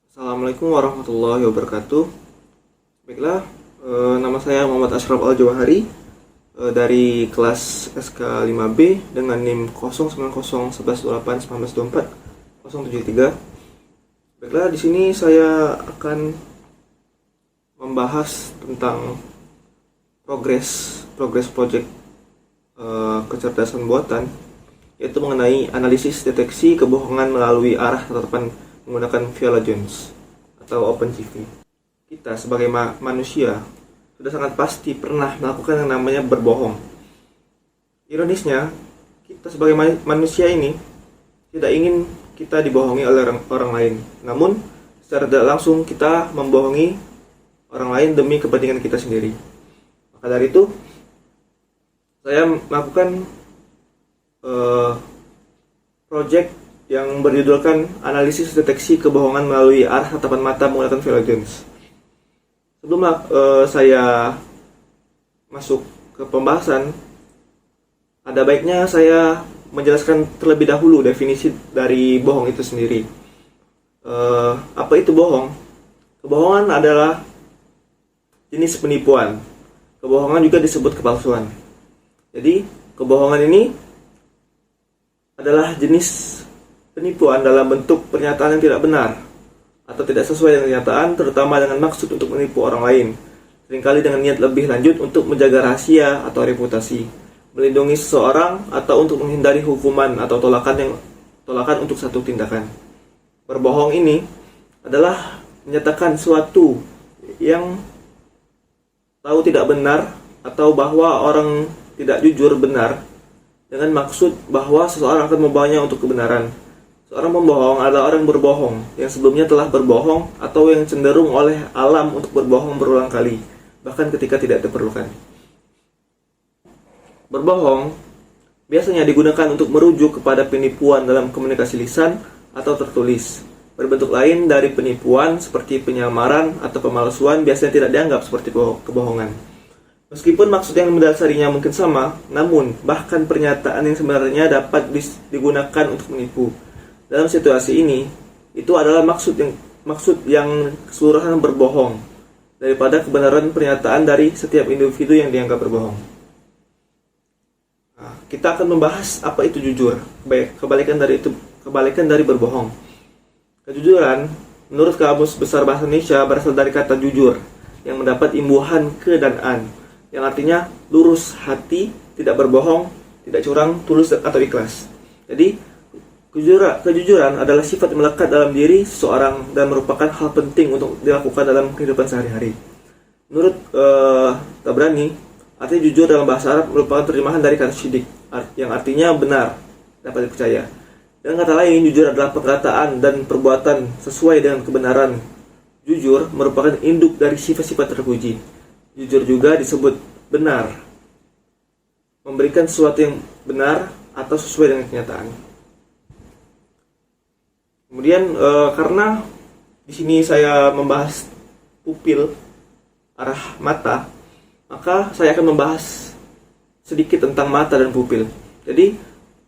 Assalamualaikum warahmatullahi wabarakatuh. Baiklah, nama saya Muhammad Ashraf Al-Jawahari dari kelas SK 5B dengan NIM 09011281924 Baiklah, di sini saya akan membahas tentang progres project kecerdasan buatan, yaitu mengenai analisis deteksi kebohongan melalui arah tatapan menggunakan Viala-Jones atau OpenCV. Kita sebagai manusia sudah sangat pasti pernah melakukan yang namanya berbohong. Ironisnya, kita sebagai manusia ini tidak ingin kita dibohongi oleh orang lain. Namun, secara tidak langsung kita membohongi orang lain demi kepentingan kita sendiri. Maka dari itu, saya melakukan project yang berjudulkan analisis deteksi kebohongan melalui arah tatapan mata menggunakan Viala-Jones. Sebelum saya masuk ke pembahasan, ada baiknya saya menjelaskan terlebih dahulu definisi dari bohong itu sendiri. Apa itu bohong? Kebohongan adalah jenis penipuan. Kebohongan juga disebut kepalsuan. Jadi, kebohongan ini adalah jenis penipuan dalam bentuk pernyataan yang tidak benar atau tidak sesuai dengan kenyataan, terutama dengan maksud untuk menipu orang lain, seringkali dengan niat lebih lanjut untuk menjaga rahasia atau reputasi, melindungi seseorang, atau untuk menghindari hukuman atau tolakan untuk satu tindakan. Berbohong ini adalah menyatakan sesuatu yang tahu tidak benar atau bahwa orang tidak jujur benar dengan maksud bahwa seseorang akan membawanya untuk kebenaran. Seorang pembohong adalah orang berbohong yang sebelumnya telah berbohong atau yang cenderung oleh alam untuk berbohong berulang kali, bahkan ketika tidak diperlukan. Berbohong biasanya digunakan untuk merujuk kepada penipuan dalam komunikasi lisan atau tertulis. Berbentuk lain dari penipuan seperti penyamaran atau pemalsuan biasanya tidak dianggap seperti kebohongan. Meskipun maksud yang mendasarinya mungkin sama, namun bahkan pernyataan yang sebenarnya dapat digunakan untuk menipu. Dalam situasi ini, itu adalah maksud yang keseluruhan berbohong daripada kebenaran pernyataan dari setiap individu yang dianggap berbohong. Nah, kita akan membahas apa itu jujur, kebalikan dari berbohong. Kejujuran, menurut Kamus Besar Bahasa Indonesia, berasal dari kata jujur yang mendapat imbuhan ke dan an, yang artinya lurus hati, tidak berbohong, tidak curang, tulus atau ikhlas. Jadi, kejujuran adalah sifat yang melekat dalam diri seseorang dan merupakan hal penting untuk dilakukan dalam kehidupan sehari-hari. Menurut Tabrani, arti jujur dalam bahasa Arab merupakan terjemahan dari kata syidik, yang artinya benar, dapat dipercaya. Dengan kata lain, jujur adalah perkataan dan perbuatan sesuai dengan kebenaran. Jujur merupakan induk dari sifat-sifat terpuji. Jujur juga disebut benar, memberikan sesuatu yang benar atau sesuai dengan kenyataan. Kemudian karena di sini saya membahas pupil arah mata, maka saya akan membahas sedikit tentang mata dan pupil. Jadi,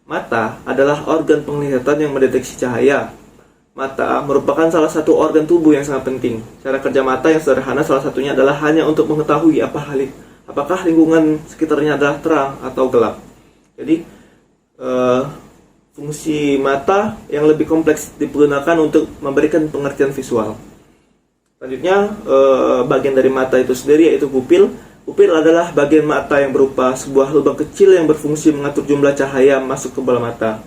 mata adalah organ penglihatan yang mendeteksi cahaya. Mata merupakan salah satu organ tubuh yang sangat penting. Cara kerja mata yang sederhana salah satunya adalah hanya untuk mengetahui apakah lingkungan sekitarnya adalah terang atau gelap. Jadi, fungsi mata yang lebih kompleks digunakan untuk memberikan pengertian visual. Selanjutnya, bagian dari mata itu sendiri yaitu pupil. Pupil adalah bagian mata yang berupa sebuah lubang kecil yang berfungsi mengatur jumlah cahaya masuk ke bola mata.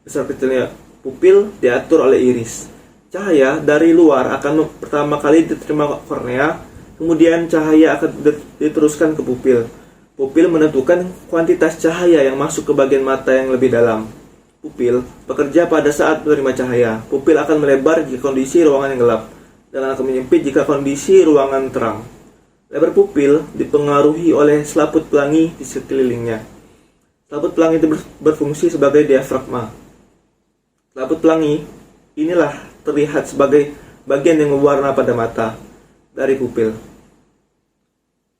Besar kecilnya pupil diatur oleh iris. Cahaya dari luar akan pertama kali diterima kornea, kemudian cahaya akan diteruskan ke pupil. Pupil menentukan kuantitas cahaya yang masuk ke bagian mata yang lebih dalam. Pupil bekerja pada saat menerima cahaya. Pupil akan melebar jika kondisi ruangan yang gelap dan akan menyempit jika kondisi ruangan terang. Lebar pupil dipengaruhi oleh selaput pelangi di sekelilingnya. Selaput pelangi itu berfungsi sebagai diafragma. Selaput pelangi inilah terlihat sebagai bagian yang mewarna pada mata dari pupil.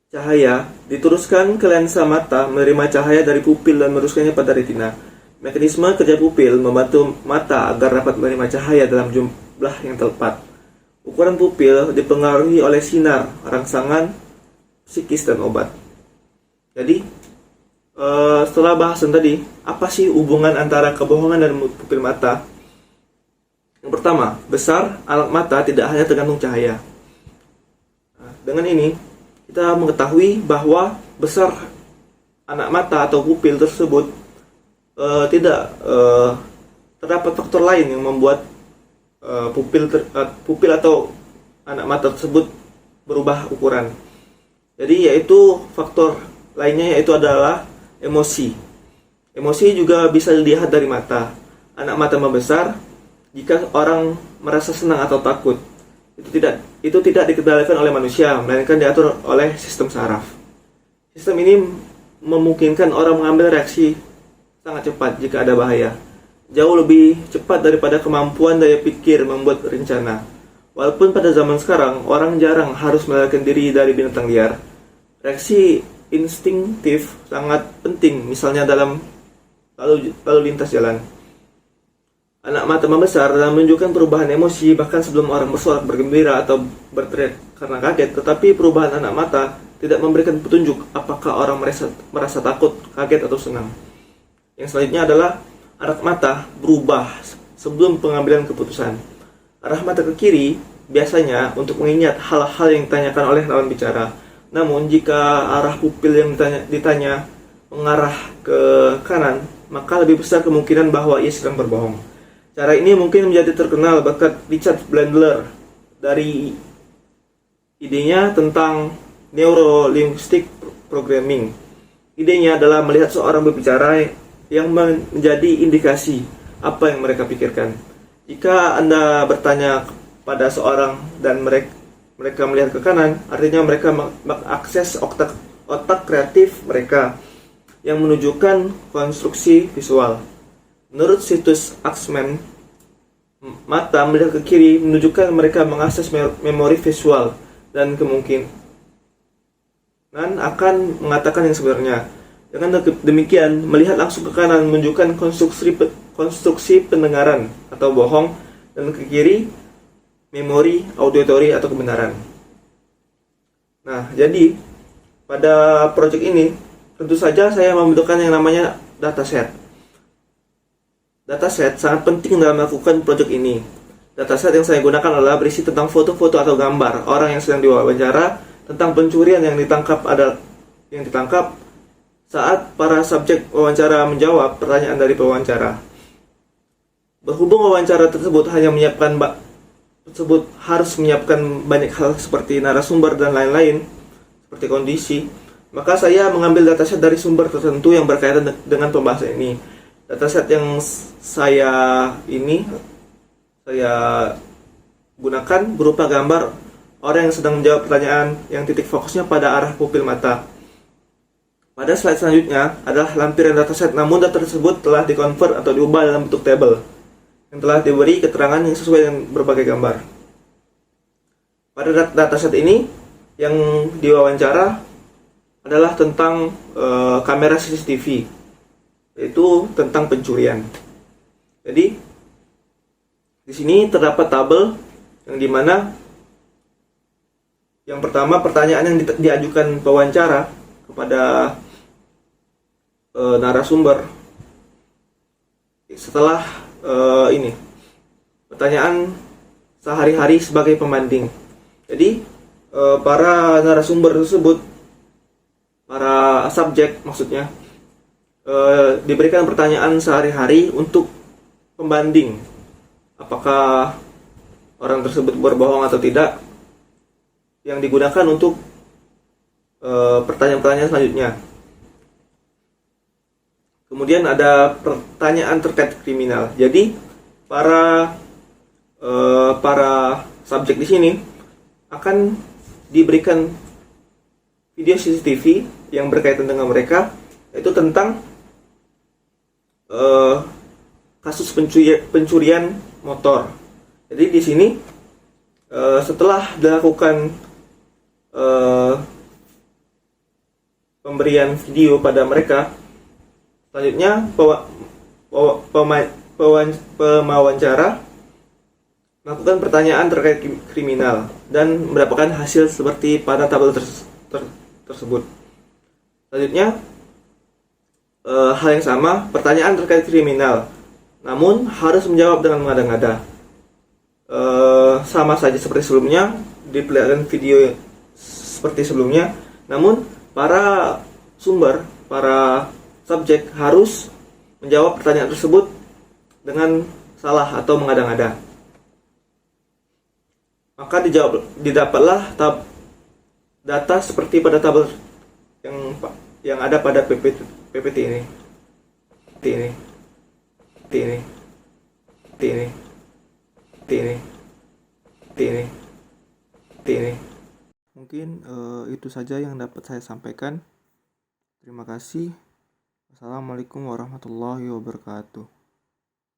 Cahaya diteruskan ke lensa mata, menerima cahaya dari pupil dan meneruskannya pada retina. Mekanisme kerja pupil membantu mata agar dapat menerima cahaya dalam jumlah yang tepat. Ukuran pupil dipengaruhi oleh sinar, rangsangan, psikis, dan obat. Jadi, setelah bahasan tadi, apa sih hubungan antara kebohongan dan pupil mata? Yang pertama, besar alat mata tidak hanya tergantung cahaya. Nah, dengan ini, kita mengetahui bahwa besar anak mata atau pupil tersebut tidak terdapat faktor lain yang membuat pupil atau anak mata tersebut berubah ukuran. Jadi yaitu faktor lainnya yaitu adalah emosi. Emosi juga bisa dilihat dari mata. Anak mata membesar jika orang merasa senang atau takut. Itu tidak dikendalikan oleh manusia, melainkan diatur oleh sistem saraf. Sistem ini memungkinkan orang mengambil reaksi sangat cepat jika ada bahaya. Jauh lebih cepat daripada kemampuan daya pikir membuat rencana. Walaupun pada zaman sekarang orang jarang harus melarikan diri dari binatang liar, reaksi instinktif sangat penting, misalnya dalam lalu lintas jalan. Anak mata membesar dalam menunjukkan perubahan emosi bahkan sebelum orang bersorak, bergembira, atau berteriak karena kaget. Tetapi perubahan anak mata tidak memberikan petunjuk apakah orang merasa takut, kaget, atau senang. Yang selanjutnya adalah arah mata berubah sebelum pengambilan keputusan. Arah mata ke kiri biasanya untuk mengingat hal-hal yang ditanyakan oleh lawan bicara. Namun jika arah pupil yang ditanya mengarah ke kanan, maka lebih besar kemungkinan bahwa ia sedang berbohong. Cara ini mungkin menjadi terkenal berkat Richard Bandler dari idenya tentang Neuro-Linguistic Programming. Idenya adalah melihat seorang berbicara yang menjadi indikasi apa yang mereka pikirkan. Jika Anda bertanya pada seorang dan mereka melihat ke kanan, artinya mereka mengakses otak kreatif mereka yang menunjukkan konstruksi visual. Menurut situs Axman, mata melihat ke kiri menunjukkan mereka mengakses memori visual dan kemungkinan akan mengatakan yang sebenarnya. Dengan demikian, melihat langsung ke kanan menunjukkan konstruksi pendengaran atau bohong, dan ke kiri memori auditory atau kebenaran. Nah, jadi pada proyek ini tentu saja saya membutuhkan yang namanya dataset. Dataset sangat penting dalam melakukan proyek ini. Dataset yang saya gunakan adalah berisi tentang foto-foto atau gambar orang yang sedang diwawancara, tentang pencurian yang ditangkap saat para subjek wawancara menjawab pertanyaan dari pewawancara. Berhubung wawancara tersebut harus menyiapkan banyak hal seperti narasumber dan lain-lain, seperti kondisi, maka saya mengambil dataset dari sumber tertentu yang berkaitan dengan pembahasan ini. Dataset yang saya gunakan berupa gambar orang yang sedang menjawab pertanyaan yang titik fokusnya pada arah pupil mata. Pada slide selanjutnya adalah lampiran dataset, namun data tersebut telah dikonvert atau diubah dalam bentuk tabel yang telah diberi keterangan yang sesuai dengan berbagai gambar. Pada dataset ini yang diwawancara adalah tentang kamera CCTV, yaitu tentang pencurian. Jadi di sini terdapat tabel yang dimana yang pertama pertanyaan yang diajukan pewawancara kepada narasumber. Setelah ini pertanyaan sehari-hari sebagai pembanding. Jadi para narasumber tersebut, para subjek maksudnya, diberikan pertanyaan sehari-hari untuk pembanding apakah orang tersebut berbohong atau tidak, yang digunakan untuk pertanyaan-pertanyaan selanjutnya. Kemudian ada pertanyaan terkait kriminal. Jadi para subjek di sini akan diberikan video CCTV yang berkaitan dengan mereka, yaitu tentang kasus pencurian motor. Jadi di sini setelah dilakukan pemberian video pada mereka, selanjutnya pewawancara melakukan pertanyaan terkait kriminal dan mendapatkan hasil seperti pada tabel tersebut. Selanjutnya, hal yang sama, pertanyaan terkait kriminal, namun harus menjawab dengan mengada-ngada. Sama saja seperti sebelumnya, diperlihatkan video seperti sebelumnya, namun para subjek harus menjawab pertanyaan tersebut dengan salah atau mengada-ngada. Maka didapatlah data seperti pada tabel yang ada pada PPT ini. Mungkin itu saja yang dapat saya sampaikan. Terima kasih. Wassalamualaikum warahmatullahi wabarakatuh.